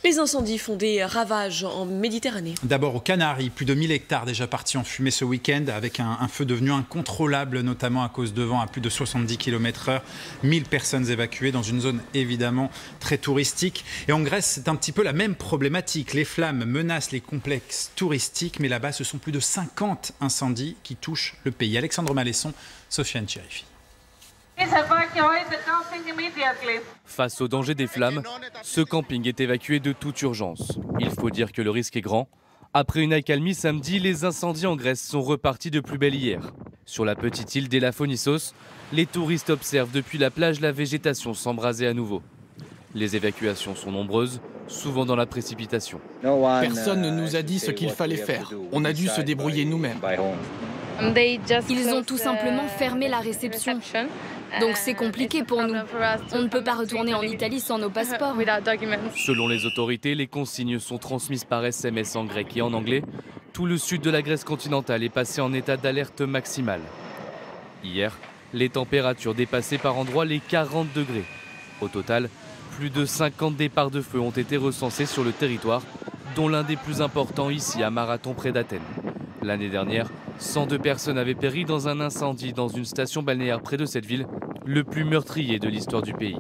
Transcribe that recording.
Les incendies font des ravages en Méditerranée. D'abord aux Canaries, plus de 1000 hectares déjà partis en fumée ce week-end avec un feu devenu incontrôlable, notamment à cause de vents à plus de 70 km/h. 1000 personnes évacuées dans une zone évidemment très touristique. Et en Grèce, c'est un petit peu la même problématique. Les flammes menacent les complexes touristiques, mais là-bas, ce sont plus de 50 incendies qui touchent le pays. Alexandre Malesson, Sofiane Cherifi. Face au danger des flammes, ce camping est évacué de toute urgence. Il faut dire que le risque est grand. Après une accalmie samedi, les incendies en Grèce sont repartis de plus belle hier. Sur la petite île d'Elafonissos, les touristes observent depuis la plage la végétation s'embraser à nouveau. Les évacuations sont nombreuses, souvent dans la précipitation. Personne ne nous a dit ce qu'il fallait faire. On a dû se débrouiller nous-mêmes. Ils ont tout simplement fermé la réception. Donc c'est compliqué pour nous. On ne peut pas retourner en Italie sans nos passeports. Selon les autorités, les consignes sont transmises par SMS en grec et en anglais. Tout le sud de la Grèce continentale est passé en état d'alerte maximale. Hier, les températures dépassaient par endroits les 40 degrés. Au total, plus de 50 départs de feu ont été recensés sur le territoire, dont l'un des plus importants ici à Marathon près d'Athènes. L'année dernière, 102 personnes avaient péri dans un incendie dans une station balnéaire près de cette ville, le plus meurtrier de l'histoire du pays.